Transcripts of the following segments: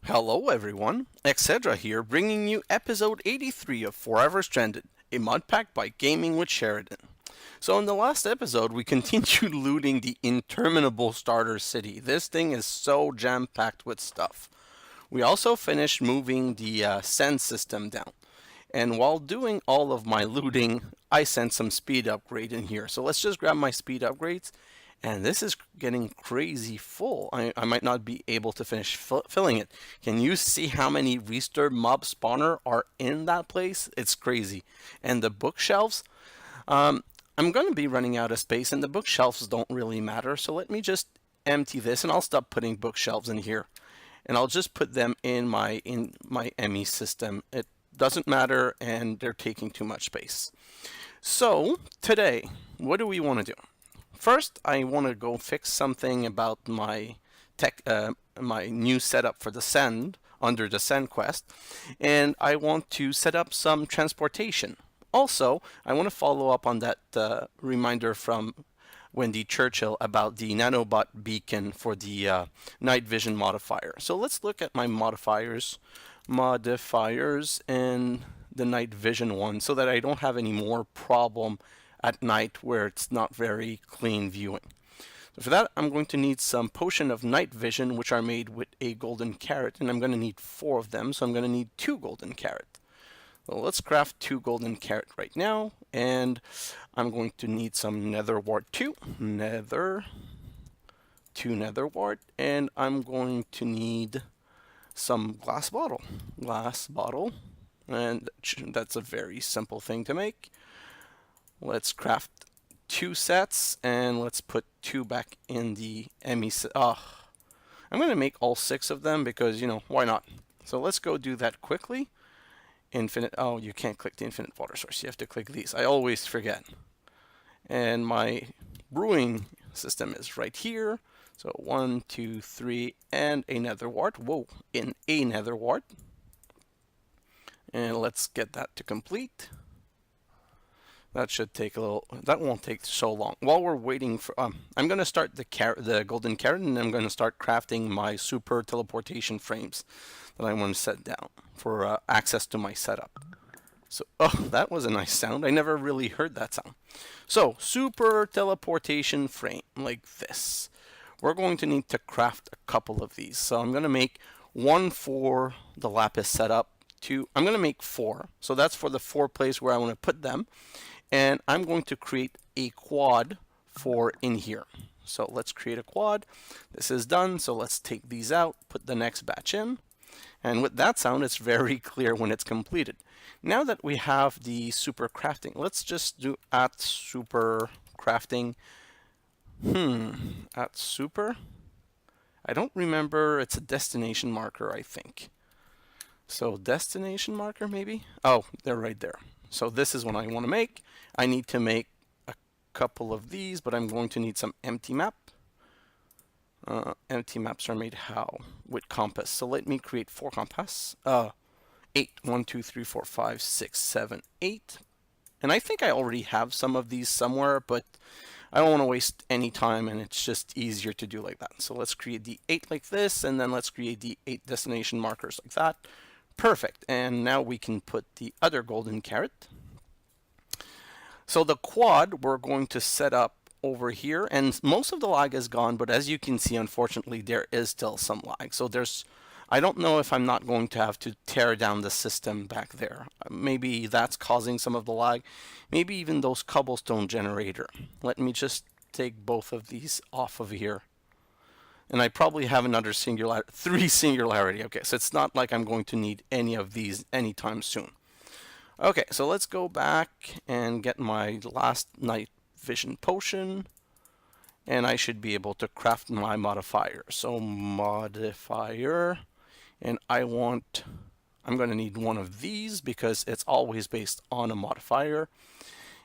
Hello everyone, xHedra here, bringing you episode 83 of Forever Stranded, a mod pack by Gaming with Sheridan. So in the last episode, we continued looting the interminable starter city. This thing is so jam-packed with stuff. We also finished moving the send system down. And while doing all of my looting, I sent some speed upgrade in here. So let's just grab my speed upgrades. And this is getting crazy full. I might not be able to finish filling it. Can you see how many restore mob spawner are in that place? It's crazy. And the bookshelves, um, I'm going to be running out of space and the bookshelves don't really matter. So let me just empty this and I'll stop putting bookshelves in here. And I'll just put them in my ME system. It doesn't matter and they're taking too much space. So today, what do we want to do? First, I want to go fix something about my my new setup for the send under the send quest, and I want to set up some transportation. Also, I want to follow up on that reminder from Wendy Churchill about the Nano Bot Beacon for the Night Vision Modifier. So let's look at my modifiers in the Night Vision one so that I don't have any more problem at night where it's not very clean viewing. So for that, I'm going to need some potion of night vision, which are made with a golden carrot, and I'm going to need 4 of them, so I'm going to need 2 golden carrot. So let's craft 2 golden carrot right now, and I'm going to need some nether wart 2, nether, 2 nether wart, and I'm going to need some glass bottle, and that's a very simple thing to make. Let's craft 2 sets and let's put 2 back in the ME set. Oh, I'm going to make all 6 of them because, why not? So let's go do that quickly. Infinite. Oh, you can't click the infinite water source. You have to click these. I always forget. And my brewing system is right here. So 1, 2, 3, and a nether wart. Whoa, in a nether wart. And let's get that to complete. That should take a little. That won't take so long. While we're waiting for, I'm going to start the golden carrot, and I'm going to start crafting my Super Teleportation Frames that I want to set down for access to my setup. So, oh, that was a nice sound. I never really heard that sound. So, Super Teleportation Frame, like this. We're going to need to craft a couple of these. So I'm going to make one for the lapis setup. I'm going to make 4. So that's for the 4 places where I want to put them. And I'm going to create a quad for in here. So let's create a quad. This is done, so let's take these out, put the next batch in. And with that sound, it's very clear when it's completed. Now that we have the super crafting, let's just do at super crafting. At super? I don't remember, it's a destination marker, I think. So destination marker maybe? Oh, they're right there. So this is what I want to make. I need to make a couple of these, but I'm going to need some empty map. Empty maps are made how? With compass. So let me create 4 compass. 8. 1, 2, 3, 4, 5, 6, 7, 8. And I think I already have some of these somewhere, but I don't want to waste any time, and it's just easier to do like that. So let's create the 8 like this, and then let's create the 8 destination markers like that. Perfect. And now we can put the other golden carrot. So the quad we're going to set up over here, and most of the lag is gone, but as you can see, unfortunately, there is still some lag. So I don't know if I'm not going to have to tear down the system back there. Maybe that's causing some of the lag. Maybe even those cobblestone generator. Let me just take both of these off of here. And I probably have another 3 singularity. Okay, so it's not like I'm going to need any of these anytime soon. Okay, so let's go back and get my last night vision potion. And I should be able to craft my modifier. So modifier, and I'm going to need one of these because it's always based on a modifier.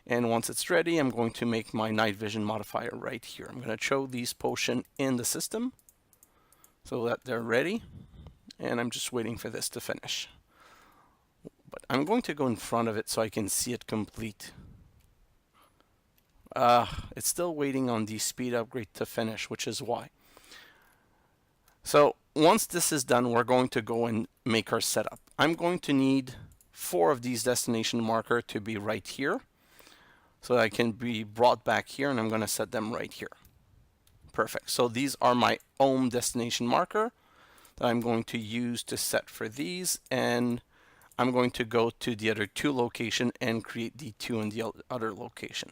And once it's ready, I'm going to make my night vision modifier right here. I'm going to throw these potions in the system so that they're ready. And I'm just waiting for this to finish. But I'm going to go in front of it so I can see it complete. It's still waiting on the speed upgrade to finish, which is why. So once this is done, we're going to go and make our setup. I'm going to need 4 of these destination marker to be right here. So I can be brought back here, and I'm going to set them right here. Perfect. So these are my own destination marker that I'm going to use to set for these, and I'm going to go to the other 2 location and create the 2 in the other location.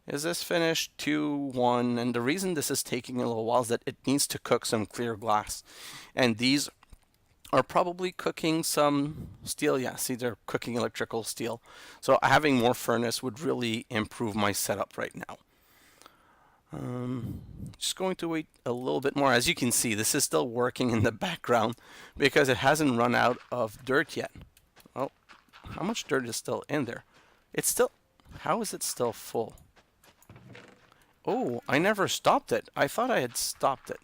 Is this finished? 2, 1, and the reason this is taking a little while is that it needs to cook some clear glass, and these are probably cooking some steel. Yeah, see, they're cooking electrical steel. So having more furnace would really improve my setup right now. Just going to wait a little bit more. As you can see, this is still working in the background because it hasn't run out of dirt yet. Oh, how much dirt is still in there? It's still, how is it still full? Oh, I never stopped it. I thought I had stopped it.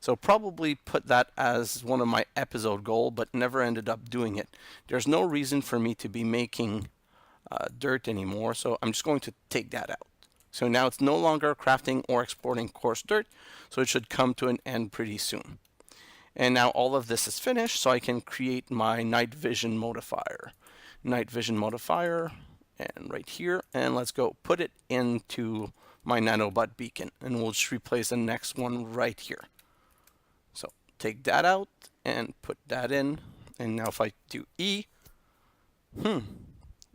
So probably put that as one of my episode goal, but never ended up doing it. There's no reason for me to be making dirt anymore, so I'm just going to take that out. So now it's no longer crafting or exporting coarse dirt, so it should come to an end pretty soon. And now all of this is finished, so I can create my Night Vision Modifier. Night Vision Modifier, and right here, and let's go put it into my Nano Bot Beacon, and we'll just replace the next one right here. So take that out and put that in, and now if I do E,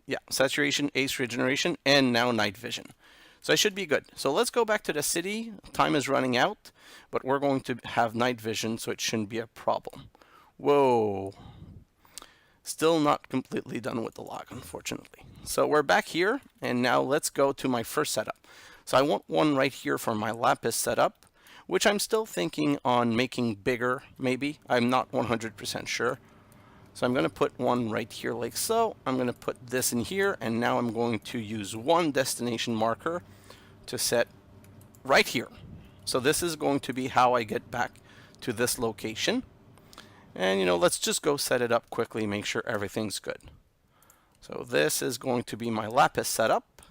yeah, saturation, ace regeneration, and now night vision. So I should be good. So let's go back to the city. Time is running out, but we're going to have night vision, so it shouldn't be a problem. Whoa. Still not completely done with the log, unfortunately. So we're back here, and now let's go to my first setup. So I want one right here for my lapis setup, which I'm still thinking on making bigger, maybe. I'm not 100% sure. So I'm going to put one right here like so. I'm going to put this in here, and now I'm going to use one destination marker to set right here. So this is going to be how I get back to this location. And, you know, let's just go set it up quickly, make sure everything's good. So this is going to be my lapis setup,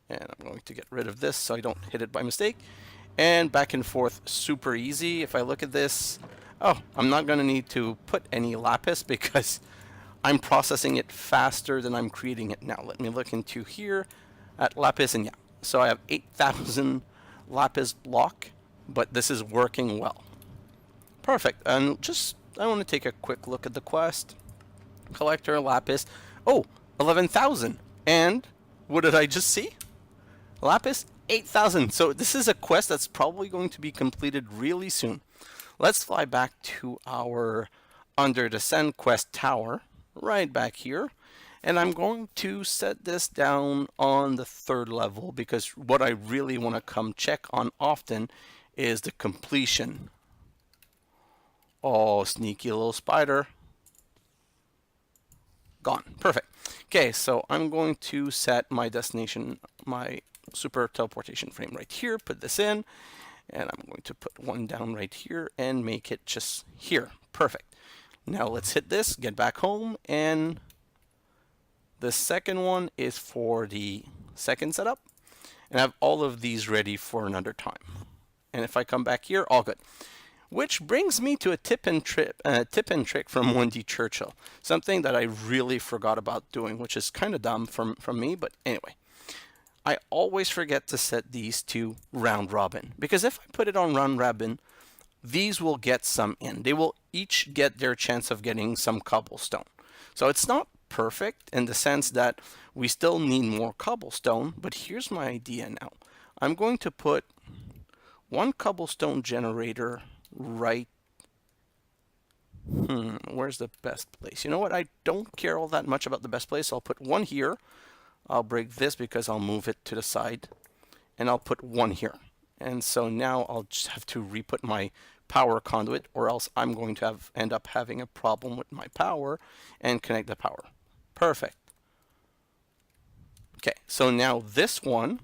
and I'm going to get rid of this so I don't hit it by mistake. And back and forth, super easy. If I look at this, oh, I'm not going to need to put any lapis because I'm processing it faster than I'm creating it now. Let me look into here at lapis, and yeah, so I have 8,000 lapis block, but this is working well. Perfect. And just, I want to take a quick look at the quest. Collector lapis. Oh, 11,000. And what did I just see? Lapis, 8,000. So this is a quest that's probably going to be completed really soon. Let's fly back to our Under the Sand quest tower, right back here. And I'm going to set this down on the 3rd level because what I really want to come check on often is the completion. Oh, sneaky little spider. Gone. Perfect. Okay, so I'm going to set my destination, my Super Teleportation Frame right here, put this in, and I'm going to put one down right here and make it just here. Perfect. Now let's hit this, get back home, and the second one is for the second setup, and I have all of these ready for another time. And if I come back here, all good. Which brings me to a tip and trick from Wendy Churchill, something that I really forgot about doing, which is kind of dumb from me, but anyway. I always forget to set these to round robin, because if I put it on round robin, these will get some in. They will each get their chance of getting some cobblestone. So it's not perfect in the sense that we still need more cobblestone, but here's my idea now. I'm going to put one cobblestone generator right. Where's the best place? You know what? I don't care all that much about the best place. I'll put one here. I'll break this because I'll move it to the side, and I'll put one here. And so now I'll just have to re-put my power conduit, or else I'm going to end up having a problem with my power and connect the power. Perfect. Okay, so now this one,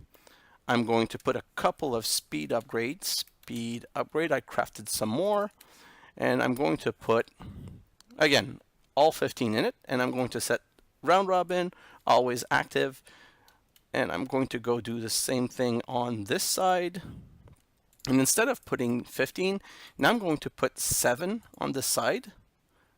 I'm going to put a couple of speed upgrades. Speed upgrade, I crafted some more, and I'm going to put, again, all 15 in it, and I'm going to set round robin, always active, and I'm going to go do the same thing on this side. And instead of putting 15, now I'm going to put 7 on this side.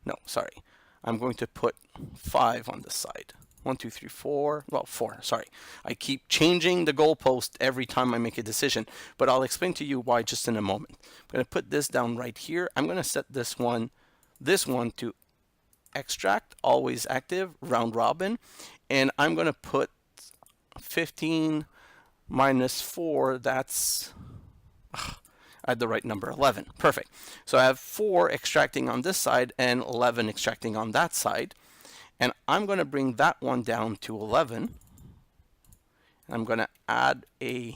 No, sorry. I'm going to put 5 on this side. 1, 2, 3, 4. Well, 4, sorry. I keep changing the goalpost every time I make a decision, but I'll explain to you why just in a moment. I'm going to put this down right here. I'm going to set this one to extract, always active, round robin. And I'm going to put 15 minus 4, that's I had the right number, 11. Perfect. So I have 4 extracting on this side and 11 extracting on that side. And I'm going to bring that one down to 11. I'm going to add an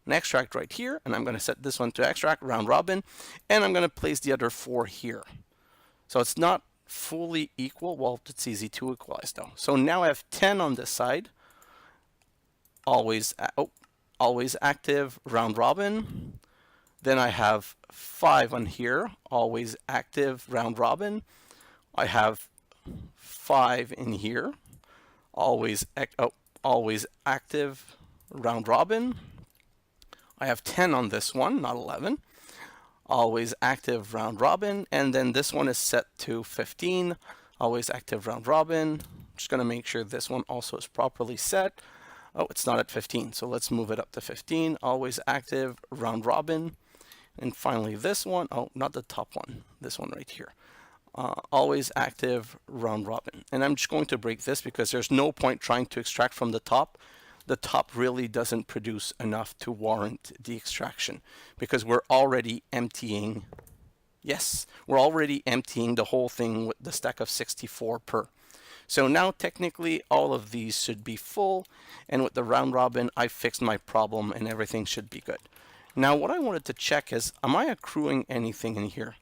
extract right here, and I'm going to set this one to extract, round robin, and I'm going to place the other 4 here. So it's not fully equal. Well, it's easy to equalize though. So now I have 10 on this side, always active, round robin. Then I have 5 on here, always active, round robin. I have 5 in here, always active, round robin. I have 10 on this one, not 11. Always active, round robin. And then this one is set to 15, always active, round robin. Just going to make sure this one also is properly set. Oh, it's not at 15, so let's move it up to 15. Always active, round robin. And finally this one, oh, not the top one, this one right here. Always active, round robin. And I'm just going to break this because there's no point trying to extract from the top. The top really doesn't produce enough to warrant the extraction because we're already emptying. Yes, we're already emptying the whole thing with the stack of 64 per. So now technically all of these should be full, and with the round robin I fixed my problem and everything should be good. Now what I wanted to check is, am I accruing anything in here?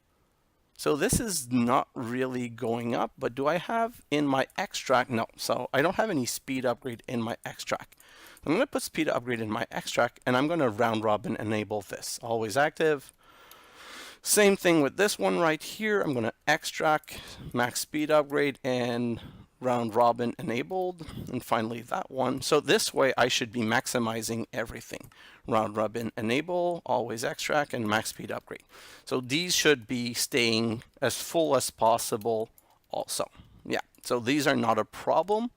So this is not really going up, but do I have in my extract? No, so I don't have any speed upgrade in my extract. I'm going to put speed upgrade in my extract, and I'm going to round robin enable this. Always active. Same thing with this one right here. I'm going to extract, max speed upgrade, and round robin enabled. And finally that one. So this way I should be maximizing everything. Round robin enable, always extract, and max speed upgrade. So these should be staying as full as possible also. Yeah, so these are not a problem.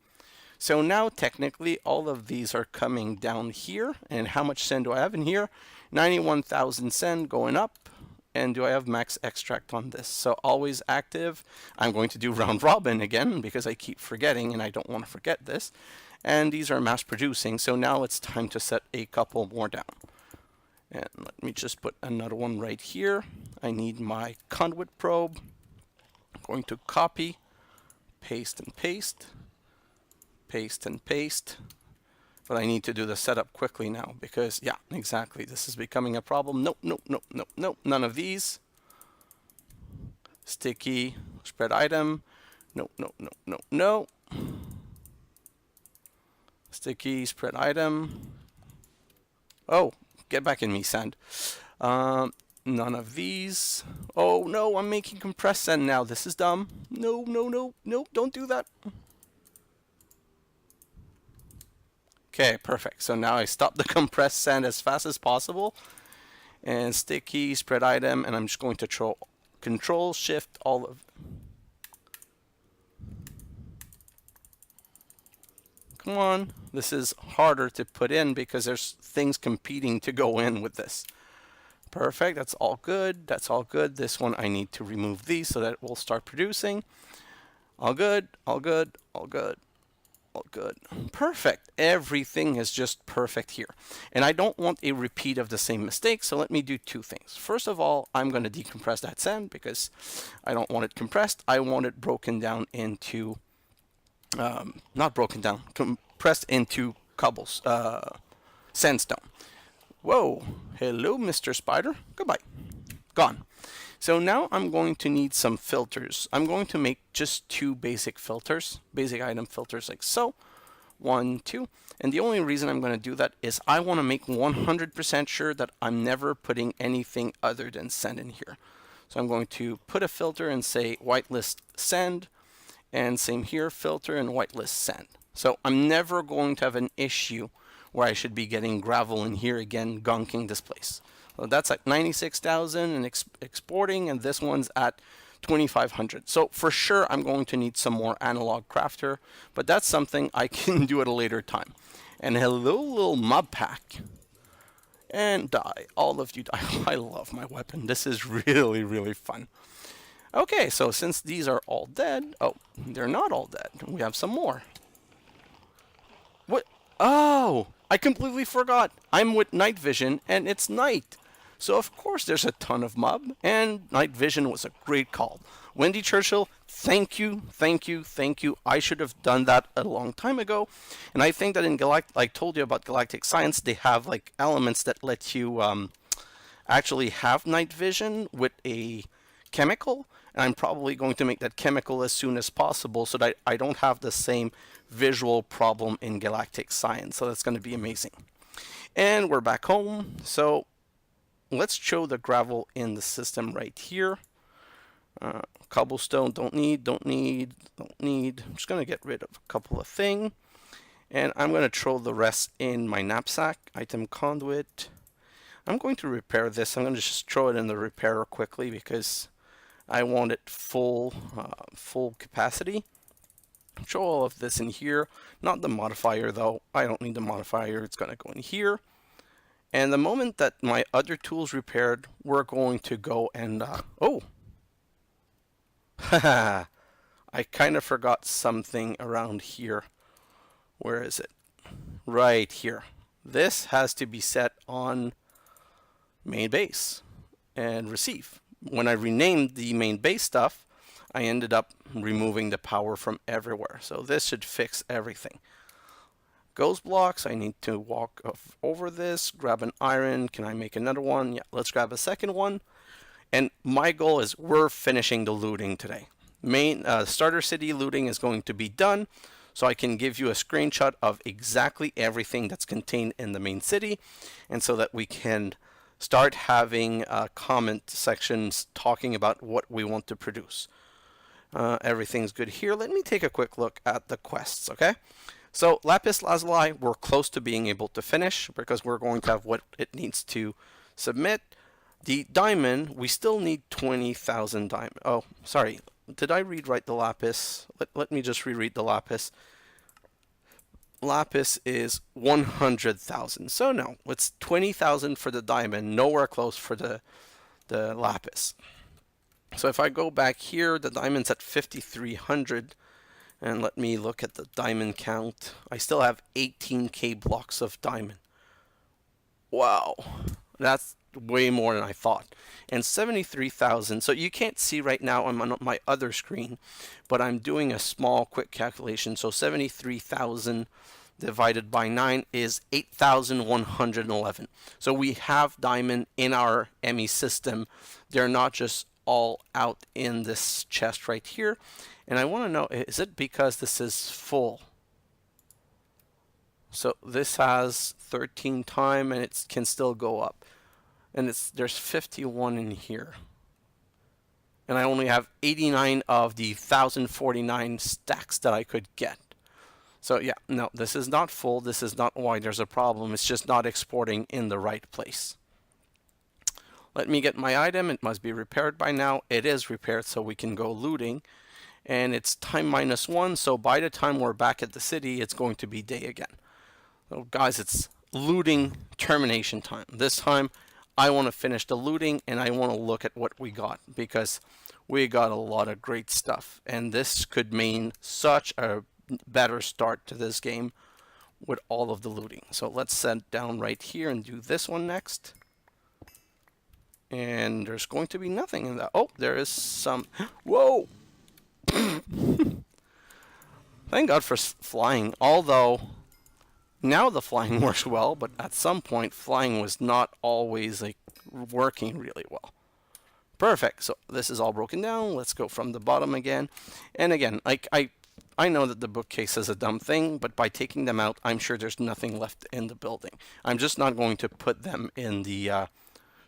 So now technically all of these are coming down here. And how much send do I have in here? 91,000 send going up. And do I have max extract on this? So always active. I'm going to do round robin again because I keep forgetting and I don't want to forget this. And these are mass producing. So now it's time to set a couple more down. And let me just put another one right here. I need my conduit probe. I'm going to copy, paste and paste. Paste and paste. But I need to do the setup quickly now because, yeah, exactly. This is becoming a problem. Nope, nope, nope, nope, nope. None of these. Sticky, spread item. Nope, nope, nope, nope, no. Sticky, spread item. Oh, get back in me, send. None of these. Oh, no, I'm making compressed send now. This is dumb. No, no, no, no, don't do that. Okay, perfect. So now I stop the compressed send as fast as possible. And sticky, spread item, and I'm just going to control shift all of. Come on. This is harder to put in because there's things competing to go in with this. Perfect. That's all good. That's all good. This one I need to remove these so that it will start producing. All good. All good. All good. All good. Perfect. Everything is just perfect here. And I don't want a repeat of the same mistake, so let me do two things. First of all, I'm going to decompress that sand because I don't want it compressed. I want it broken down into, not broken down, compressed into cobbles, sandstone. Whoa. Hello, Mr. Spider. Goodbye. Gone. So now I'm going to need some filters. I'm going to make just 2 basic filters, basic item filters like so. 1, 2. And the only reason I'm going to do that is I want to make 100% sure that I'm never putting anything other than send in here. So I'm going to put a filter and say whitelist send, and same here, filter and whitelist send. So I'm never going to have an issue where I should be getting gravel in here again, gunking this place. So that's at 96,000 and exporting, and this one's at 2,500. So for sure, I'm going to need some more analog crafter, but that's something I can do at a later time. And hello, little modpack. And die. All of you die. I love my weapon. This is really, really fun. Okay, so since these are all dead, oh, they're not all dead. We have some more. What? Oh, I completely forgot. I'm with Night Vision, and it's night. So of course there's a ton of mob, and Night Vision was a great call. Wendy Churchill, thank you, thank you, thank you. I should have done that a long time ago. And I think that in I told you about Galactic Science, they have like elements that let you actually have night vision with a chemical. And I'm probably going to make that chemical as soon as possible so that I don't have the same visual problem in Galactic Science. So that's going to be amazing. And we're back home. So let's show the gravel in the system right here. Cobblestone, don't need. I'm just going to get rid of a couple of things. And I'm going to throw the rest in my knapsack. Item conduit. I'm going to repair this. I'm going to just throw it in the repairer quickly because I want it full capacity. Throw all of this in here. Not the modifier though. I don't need the modifier. It's going to go in here. And the moment that my other tool's repaired, we're going to go and, oh! Haha! I kind of forgot something around here. Where is it? Right here. This has to be set on main base and receive. When I renamed the main base stuff, I ended up removing the power from everywhere. So this should fix everything. Ghost blocks, I need to walk over this, grab an iron. Can I make another one? Yeah, let's grab a second one. And my goal is we're finishing the looting today. Main starter city looting is going to be done, so I can give you a screenshot of exactly everything that's contained in the main city, and so that we can start having comment sections talking about what we want to produce. Everything's good here. Let me take a quick look at the quests, okay? So lapis lazuli, we're close to being able to finish because we're going to have what it needs to submit. The diamond, we still need 20,000 diamond. Oh, sorry. Did I read right the lapis? Let me just reread the lapis. Lapis is 100,000. So no, it's 20,000 for the diamond. Nowhere close for the lapis. So if I go back here, the diamond's at 5,300. And let me look at the diamond count. I still have 18k blocks of diamond. Wow. That's way more than I thought. And 73,000. So you can't see right now, I'm on my other screen, but I'm doing a small quick calculation. So 73,000 divided by 9 is 8,111. So we have diamond in our ME system. They're not just all out in this chest right here. And I want to know, is it because this is full? So this has 13 time and it can still go up. And there's 51 in here. And I only have 89 of the 1,049 stacks that I could get. So yeah, no, this is not full. This is not why there's a problem. It's just not exporting in the right place. Let me get my item. It must be repaired by now. It is repaired, so we can go looting. And it's time -1, so by the time we're back at the city, it's going to be day again. So guys, it's looting termination time. This time, I want to finish the looting, and I want to look at what we got, because we got a lot of great stuff. And this could mean such a better start to this game with all of the looting. So let's set down right here and do this one next. And there's going to be nothing in that. Oh, there is some. Whoa! Thank God for flying, although now the flying works well, but at some point flying was not always like working really well. Perfect. So this is all broken down. Let's go from the bottom again. And again, like I know that the bookcase is a dumb thing, but by taking them out, I'm sure there's nothing left in the building. I'm just not going to put them in the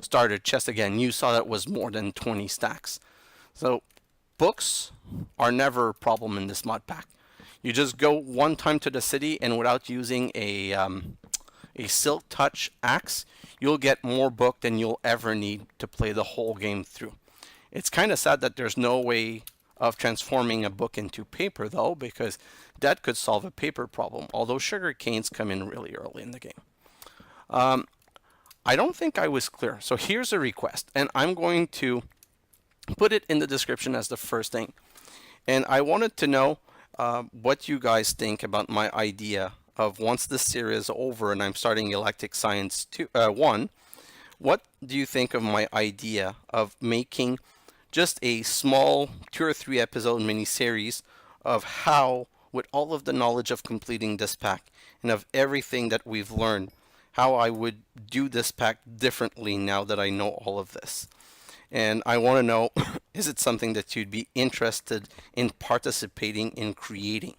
starter chest again. You saw that was more than 20 stacks. So books are never a problem in this mod pack. You just go one time to the city, and without using a a Silk Touch axe, you'll get more book than you'll ever need to play the whole game through. It's kind of sad that there's no way of transforming a book into paper, though, because that could solve a paper problem, although sugar canes come in really early in the game. I don't think I was clear. So here's a request, and I'm going to put it in the description as the first thing. And I wanted to know what you guys think about my idea of once this series is over and I'm starting Electric Science 1, what do you think of my idea of making just a small 2 or 3 episode miniseries of how, with all of the knowledge of completing this pack and of everything that we've learned, how I would do this pack differently now that I know all of this? And I want to know, is it something that you'd be interested in participating in creating?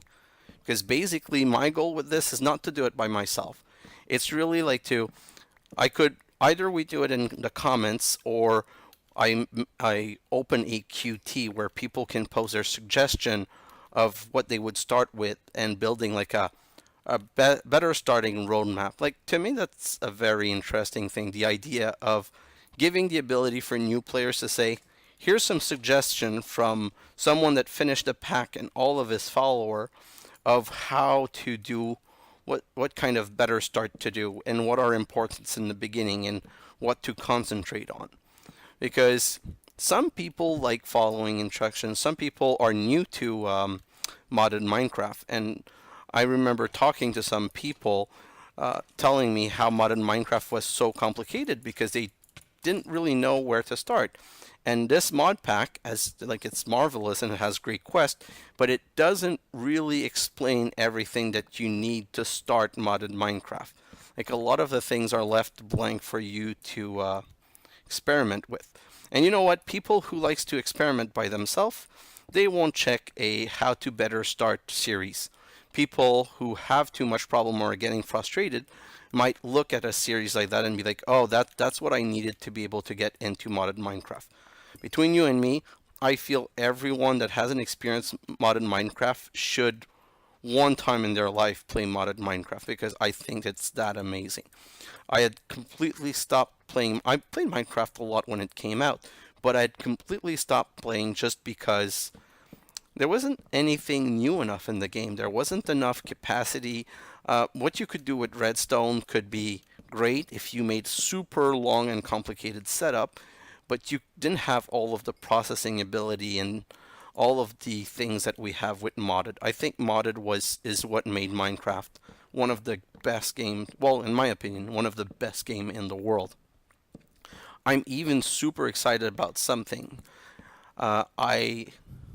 Because basically my goal with this is not to do it by myself. It's really like I could, either we do it in the comments, or I open a QT where people can pose their suggestion of what they would start with and building like a better starting roadmap. Like, to me, that's a very interesting thing. The idea of giving the ability for new players to say, here's some suggestion from someone that finished the pack and all of his follower of how to do what kind of better start to do and what are importance in the beginning and what to concentrate on. Because some people like following instructions, some people are new to modded Minecraft, and I remember talking to some people telling me how modded Minecraft was so complicated because they didn't really know where to start. And this mod pack, it's marvelous and it has great quest, but it doesn't really explain everything that you need to start modded Minecraft. Like, a lot of the things are left blank for you to experiment with. And you know what? People who likes to experiment by themselves, they won't check a how to better start series. People who have too much problem or are getting frustrated might look at a series like that and be like, oh, that's what I needed to be able to get into modded Minecraft. Between you and me, I feel everyone that hasn't experienced modded Minecraft should one time in their life play modded Minecraft, because I think it's that amazing. I had completely stopped playing. I played Minecraft a lot when it came out, but I had completely stopped playing just because there wasn't anything new enough in the game. There wasn't enough capacity. What you could do with redstone could be great if you made super long and complicated setup, but you didn't have all of the processing ability and all of the things that we have with modded. I think modded is what made Minecraft one of the best games, well, in my opinion, one of the best game in the world. I'm even super excited about something. I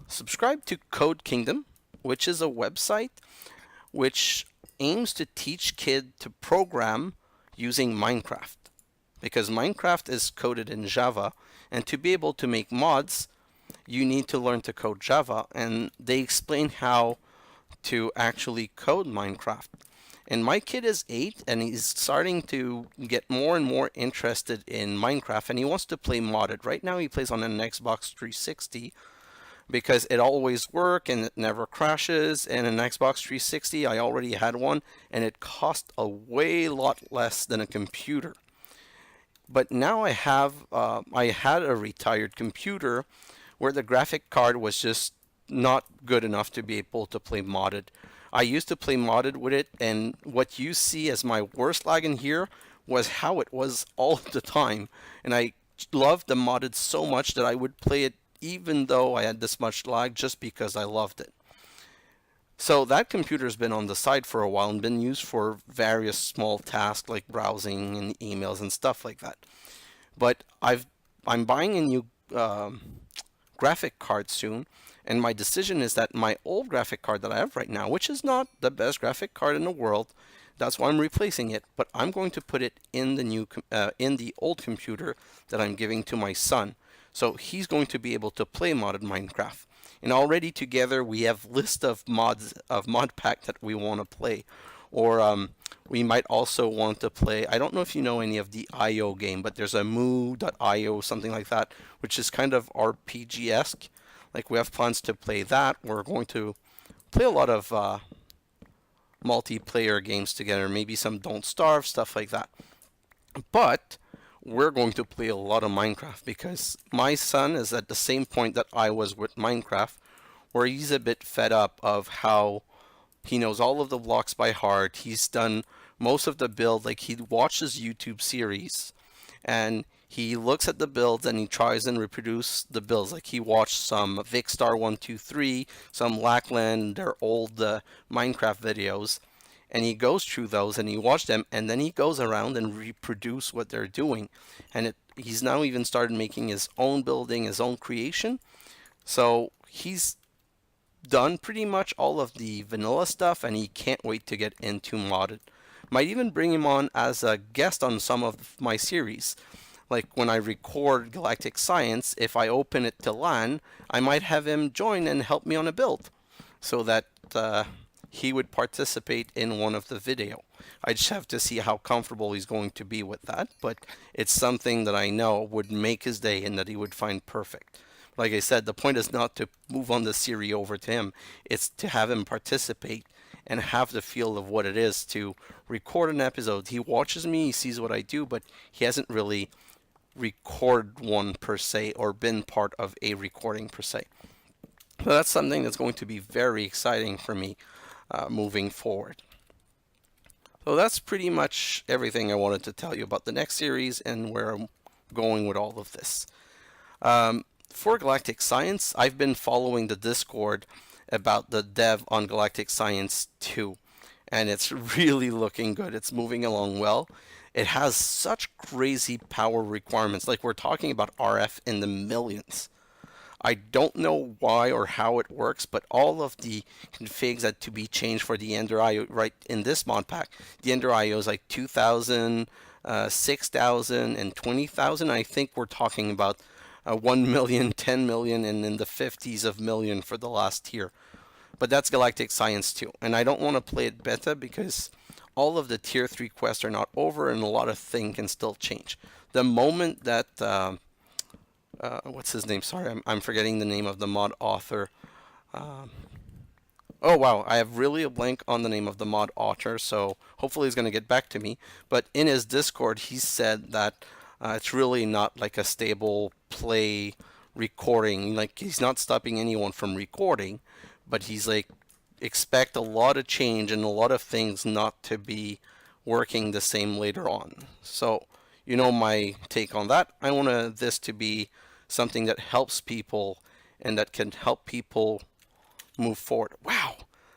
subscribe to Code Kingdom, which is a website which aims to teach kids to program using Minecraft. Because Minecraft is coded in Java, and to be able to make mods, you need to learn to code Java, and they explain how to actually code Minecraft. And my kid is 8, and he's starting to get more and more interested in Minecraft, and he wants to play modded. Right now he plays on an Xbox 360 because it always works and it never crashes. And an Xbox 360, I already had one, and it cost a way lot less than a computer. But now I had a retired computer where the graphic card was just not good enough to be able to play modded. I used to play modded with it, and what you see as my worst lag in here was how it was all the time. And I loved the modded so much that I would play it even though I had this much lag, just because I loved it. So that computer's been on the side for a while and been used for various small tasks like browsing and emails and stuff like that. But I'm buying a new graphic card soon, and my decision is that my old graphic card that I have right now, which is not the best graphic card in the world, that's why I'm replacing it, but I'm going to put it in the old computer that I'm giving to my son. So he's going to be able to play modded Minecraft. And already together we have list of mods of modpack that we want to play. Or we might also want to play, I don't know if you know any of the IO game, but there's a moo.io, something like that, which is kind of RPG-esque. Like, we have plans to play that. We're going to play a lot of multiplayer games together, maybe some Don't Starve, stuff like that. But we're going to play a lot of Minecraft because my son is at the same point that I was with Minecraft, where he's a bit fed up of how he knows all of the blocks by heart. He's done most of the build, like he watches YouTube series and he looks at the builds and he tries and reproduce the builds. Like he watched some Vicstar123, some Lackland, their old Minecraft videos, and he goes through those and he watched them, and then he goes around and reproduce what they're doing. And he's now even started making his own building, his own creation. So he's done pretty much all of the vanilla stuff and he can't wait to get into modded. Might even bring him on as a guest on some of my series. Like when I record Galactic Science, if I open it to LAN, I might have him join and help me on a build so that he would participate in one of the video. I just have to see how comfortable he's going to be with that, but it's something that I know would make his day and that he would find perfect. Like I said, the point is not to move on the series over to him, it's to have him participate and have the feel of what it is to record an episode. He watches me, he sees what I do, but he hasn't really recorded one per se or been part of a recording per se. So that's something that's going to be very exciting for me moving forward. So that's pretty much everything I wanted to tell you about the next series and where I'm going with all of this. For Galactic Science, I've been following the Discord about the dev on Galactic Science 2, and it's really looking good. It's moving along well. It has such crazy power requirements, like we're talking about RF in the millions. I don't know why or how it works, but all of the configs had to be changed for the Ender IO right in this mod pack. The Ender IO is like 2,000, 6,000, and 20,000. I think we're talking about 1 million, 10 million, and in the 50s of million for the last tier. But that's Galactic Science 2. And I don't want to play it beta because all of the tier 3 quests are not over and a lot of things can still change. The moment that what's his name? Sorry, I'm forgetting the name of the mod author. Oh wow, I have really a blank on the name of the mod author, so hopefully he's going to get back to me. But in his Discord, he said that it's really not like a stable play recording. Like he's not stopping anyone from recording, but he's like expect a lot of change and a lot of things not to be working the same later on. So you know my take on that. I want this to be something that helps people and that can help people move forward. Wow,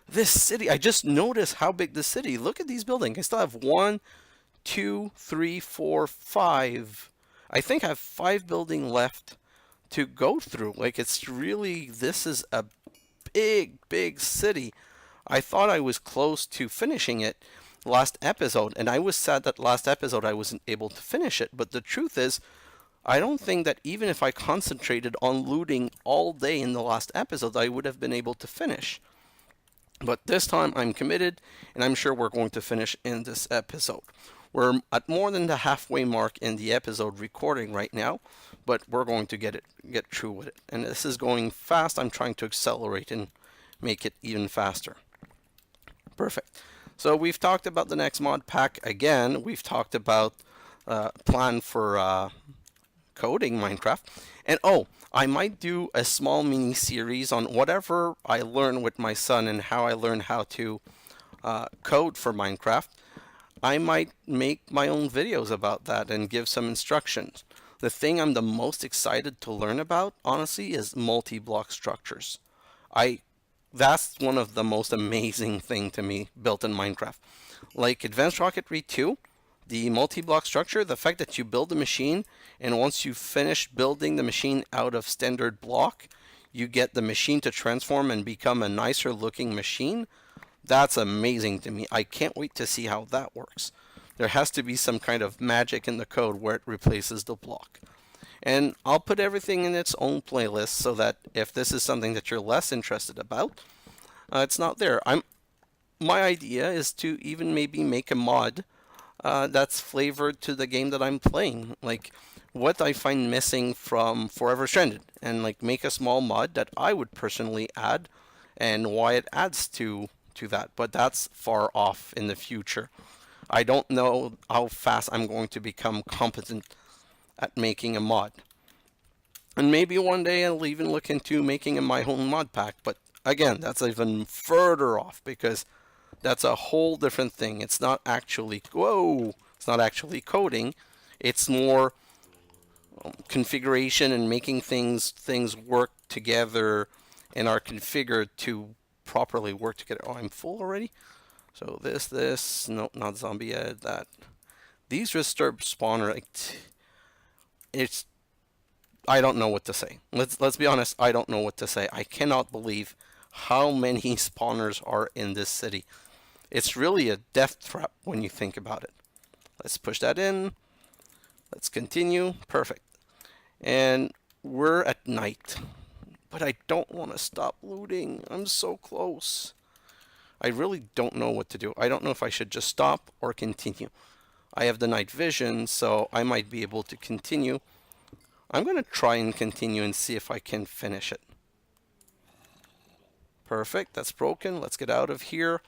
this city, I just noticed how big the city. Look at these buildings. I still have 1, 2, 3, 4, 5. I think I have 5 buildings left to go through. Like it's really, this is a big city. I thought I was close to finishing it last episode, and I was sad that last episode I wasn't able to finish it. But the truth is, I don't think that even if I concentrated on looting all day in the last episode, I would have been able to finish. But this time I'm committed, and I'm sure we're going to finish in this episode. We're at more than the halfway mark in the episode recording right now, but we're going to get through with it. And this is going fast. I'm trying to accelerate and make it even faster. Perfect. So we've talked about the next mod pack again. We've talked about plan for coding Minecraft. And oh, I might do a small mini series on whatever I learn with my son and how I learn how to code for Minecraft. I might make my own videos about that and give some instructions. The thing I'm the most excited to learn about, honestly, is multi-block structures. That's one of the most amazing thing to me built in Minecraft. Like Advanced Rocketry 2, the multi-block structure, the fact that you build a machine and once you finish building the machine out of standard block, you get the machine to transform and become a nicer looking machine. That's amazing to me. I can't wait to see how that works. There has to be some kind of magic in the code where it replaces the block. And I'll put everything in its own playlist so that if this is something that you're less interested about, it's not there. My idea is to even maybe make a mod that's flavored to the game that I'm playing. Like what I find missing from Forever Stranded, and like make a small mod that I would personally add and why it adds to to that, but that's far off in the future. I don't know how fast I'm going to become competent at making a mod. And maybe one day I'll even look into making my own mod pack, but again, that's even further off because that's a whole different thing. It's not actually, whoa, it's not actually coding. It's more configuration and making things work together and are configured to properly work together. Oh, I'm full already? So this, nope, not zombie yet, that. These disturb spawner, it's, I don't know what to say. Let's be honest, I don't know what to say. I cannot believe how many spawners are in this city. It's really a death trap when you think about it. Let's push that in. Let's continue. Perfect. And we're at night. But I don't want to stop looting. I'm so close. I really don't know what to do. I don't know if I should just stop or continue. I have the night vision, so I might be able to continue. I'm going to try and continue and see if I can finish it. Perfect. That's broken. Let's get out of here.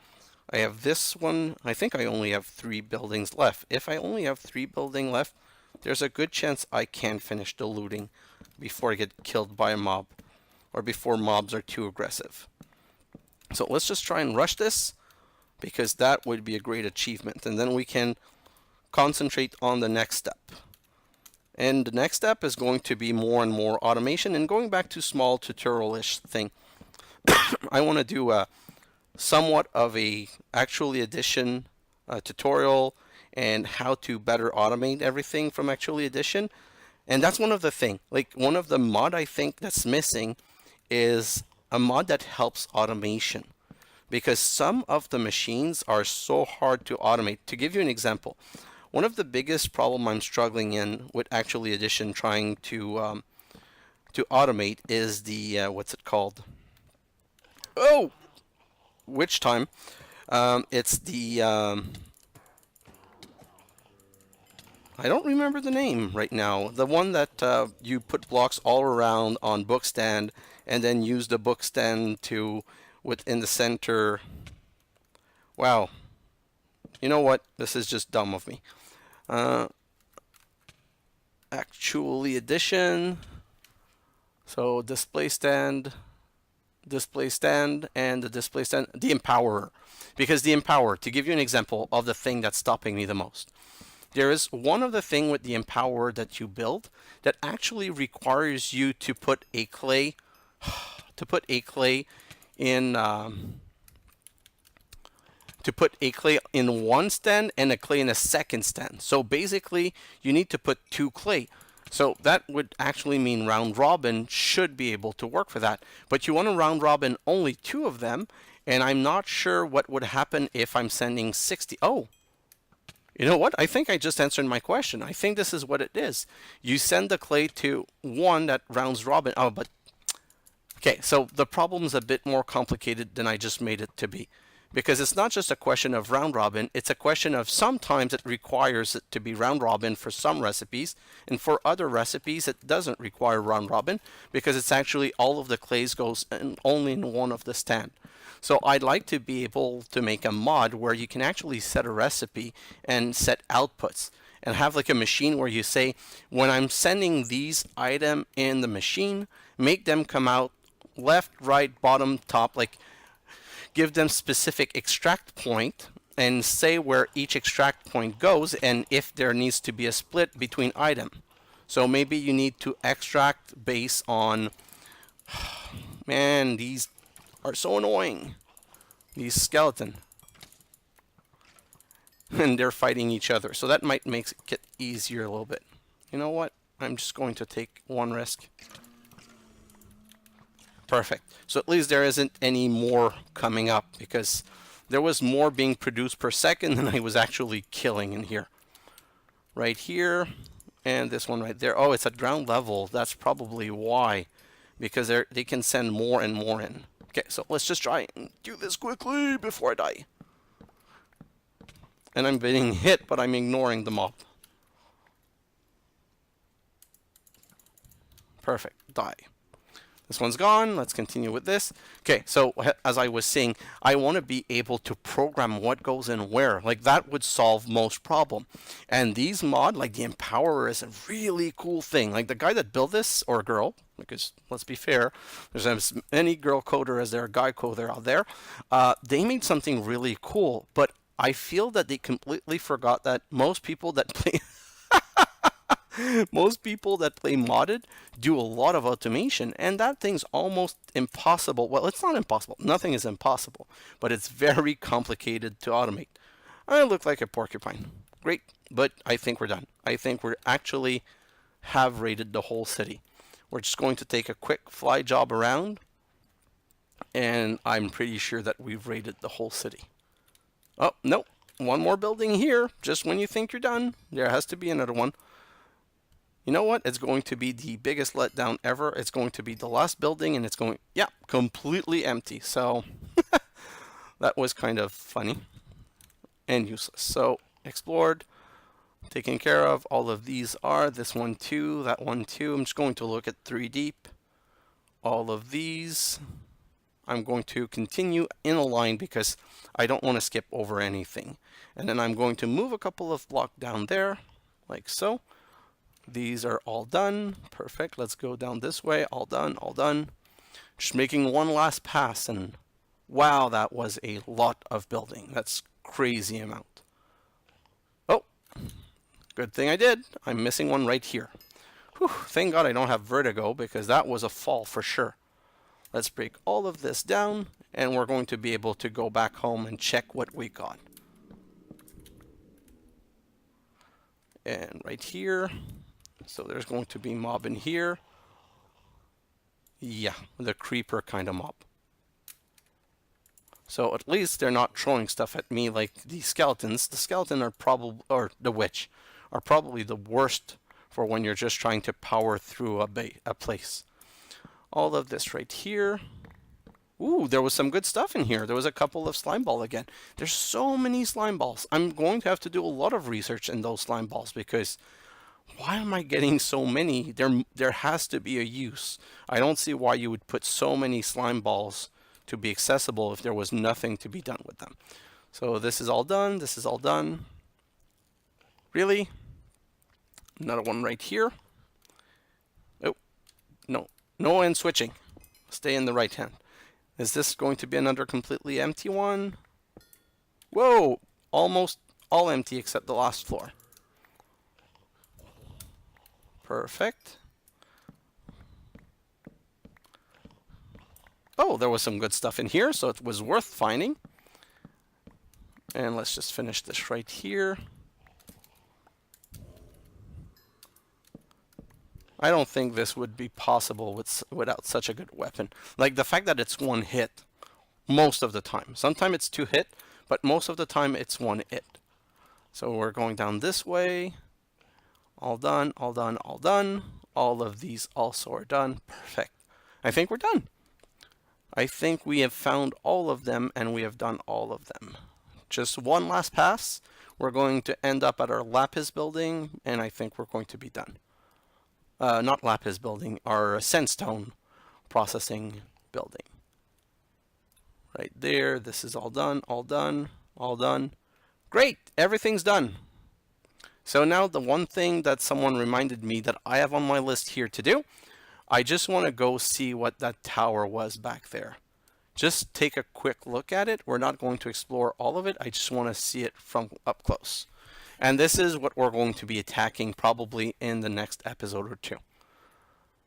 I have this one. I think I only have 3 buildings left. If I only have 3 buildings left, there's a good chance I can finish the looting before I get killed by a mob or before mobs are too aggressive. So let's just try and rush this because that would be a great achievement. And then we can concentrate on the next step. And the next step is going to be more and more automation and going back to small tutorial-ish thing. I want to do a somewhat of a actually addition tutorial and how to better automate everything from actually addition. And that's one of the thing, like one of the mod I think that's missing is a mod that helps automation, because some of the machines are so hard to automate. To give you an example, one of the biggest problem I'm struggling in with actually addition trying to automate is the what's it called? Oh, which time? It's the I don't remember the name right now. The one that you put blocks all around on book stand and then use the book stand to within the center. Wow. You know what? This is just dumb of me. Actually addition. So display stand, and the display stand, the empowerer. Because the empower, to give you an example of the thing that's stopping me the most. There is one of the thing with the empowerer that you build that actually requires you to put a clay in one stand and a clay in a second stand. So basically you need to put 2 clay. So that would actually mean round robin should be able to work for that. But you want to round robin only 2 of them, and I'm not sure what would happen if I'm sending 60. Oh, you know what? I think I just answered my question. I think this is what it is. You send the clay to one that rounds robin. Oh, but okay, so the problem is a bit more complicated than I just made it to be. Because it's not just a question of round robin, it's a question of sometimes it requires it to be round robin for some recipes, and for other recipes it doesn't require round robin because it's actually all of the clays goes in only in one of the stand. So I'd like to be able to make a mod where you can actually set a recipe and set outputs and have like a machine where you say, when I'm sending these items in the machine, make them come out left, right, bottom, top, like give them specific extract point and say where each extract point goes and if there needs to be a split between item. So maybe you need to extract based on, man, these are so annoying. These skeleton. And they're fighting each other. So that might make it get easier a little bit. You know what? I'm just going to take one risk. Perfect. So at least there isn't any more coming up because there was more being produced per second than I was actually killing in here. Right here and this one right there. Oh, it's at ground level. That's probably why. Because they can send more and more in. Okay, so let's just try and do this quickly before I die. And I'm being hit, but I'm ignoring the mob. Perfect. Die. This one's gone. Let's continue with this. Okay, so as I was saying, I want to be able to program what goes in where. Like that would solve most problem. And these mod, like the Empowerer, is a really cool thing. Like the guy that built this, or girl, because let's be fair, there's as many girl coder as there are guy coder out there. They made something really cool, but I feel that they completely forgot that most people that play most people that play modded do a lot of automation, and that thing's almost impossible. Well, it's not impossible. Nothing is impossible, but it's very complicated to automate. I look like a porcupine. Great, but I think we're done. I think we're actually have raided the whole city. We're just going to take a quick fly job around, and I'm pretty sure that we've raided the whole city. Oh, no. One more building here. Just when you think you're done, there has to be another one. You know what? It's going to be the biggest letdown ever. It's going to be the last building, and it's going, yeah, completely empty. So that was kind of funny and useless. So explored, taken care of. All of these are this one too, that one too. I'm just going to look at 3 deep. All of these. I'm going to continue in a line because I don't want to skip over anything. And then I'm going to move a couple of blocks down there, like so. These are all done. Perfect. Let's go down this way. All done, all done. Just making one last pass, and wow, that was a lot of building. That's crazy amount. Oh, good thing I did. I'm missing one right here. Whew, thank God I don't have vertigo, because that was a fall for sure. Let's break all of this down, and we're going to be able to go back home and check what we got. And right here. So there's going to be mob in here. Yeah, the creeper kind of mob. So at least they're not throwing stuff at me like the skeletons. The skeleton are probably, or the witch, are probably the worst for when you're just trying to power through a place. All of this right here. Ooh, there was some good stuff in here. There was a couple of slime ball again. There's so many slime balls. I'm going to have to do a lot of research in those slime balls, because why am I getting so many? There has to be a use. I don't see why you would put so many slime balls to be accessible if there was nothing to be done with them. So this is all done. This is all done. Really? Another one right here. Oh, no. No end switching. Stay in the right hand. Is this going to be another completely empty one? Whoa! Almost all empty except the last floor. Perfect. Oh, there was some good stuff in here, so it was worth finding. And let's just finish this right here. I don't think this would be possible without such a good weapon. Like the fact that it's one hit most of the time. Sometimes it's 2 hit, but most of the time it's 1 hit. So we're going down this way. All done, all done, all done. All of these also are done. Perfect. I think we're done. I think we have found all of them, and we have done all of them. Just one last pass. We're going to end up at our Lapis building, and I think we're going to be done. Not Lapis building, our Sandstone processing building. Right there. This is all done, all done, all done. Great, everything's done. So now the one thing that someone reminded me that I have on my list here to do, I just want to go see what that tower was back there. Just take a quick look at it. We're not going to explore all of it. I just want to see it from up close. And this is what we're going to be attacking probably in the next episode or 2.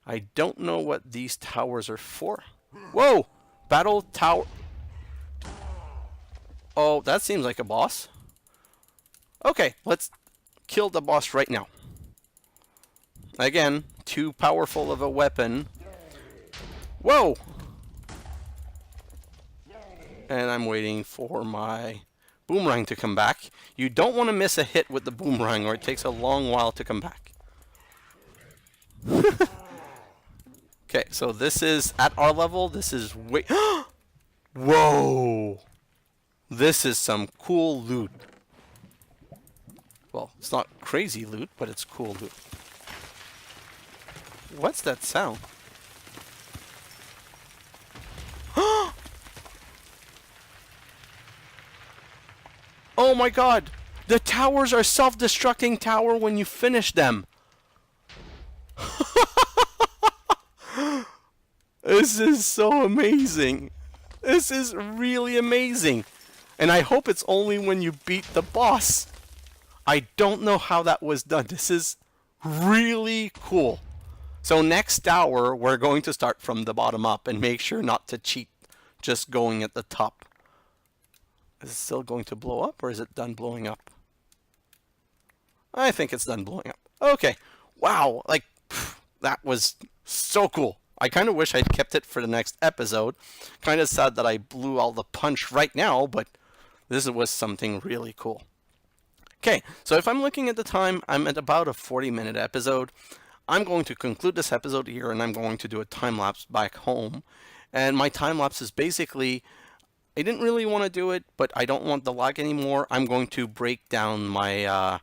I don't know what these towers are for. Whoa! Battle tower. Oh, that seems like a boss. Okay, let's kill the boss right now. Again, too powerful of a weapon. Whoa! And I'm waiting for my boomerang to come back. You don't want to miss a hit with the boomerang, or it takes a long while to come back. Okay, so this is at our level. This is way. Whoa! This is some cool loot. Well, it's not crazy loot, but it's cool loot. What's that sound? Oh my god! The towers are self-destructing tower when you finish them. This is so amazing. This is really amazing. And I hope it's only when you beat the boss. I don't know how that was done. This is really cool. So next hour, we're going to start from the bottom up and make sure not to cheat just going at the top. Is it still going to blow up, or is it done blowing up? I think it's done blowing up. Okay. Wow. Like, that was so cool. I kind of wish I'd kept it for the next episode. Kind of sad that I blew all the punch right now, but this was something really cool. Okay, so if I'm looking at the time, I'm at about a 40-minute episode. I'm going to conclude this episode here, and I'm going to do a time-lapse back home. And my time-lapse is basically, I didn't really want to do it, but I don't want the lag anymore. I'm going to break down my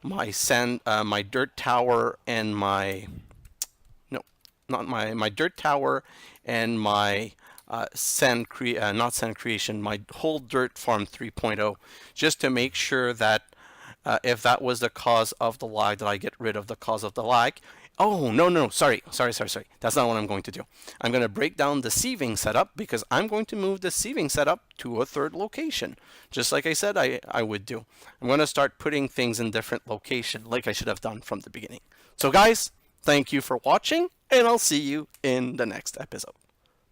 my dirt tower and my my dirt tower and my not sand creation, my whole dirt farm 3.0, just to make sure that if that was the cause of the lag, that I get rid of the cause of the lag. Oh, no, sorry. That's not what I'm going to do. I'm going to break down the sieving setup, because I'm going to move the sieving setup to a third location, just like I said I would do. I'm going to start putting things in different locations, like I should have done from the beginning. So guys, thank you for watching, and I'll see you in the next episode.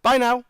Bye now.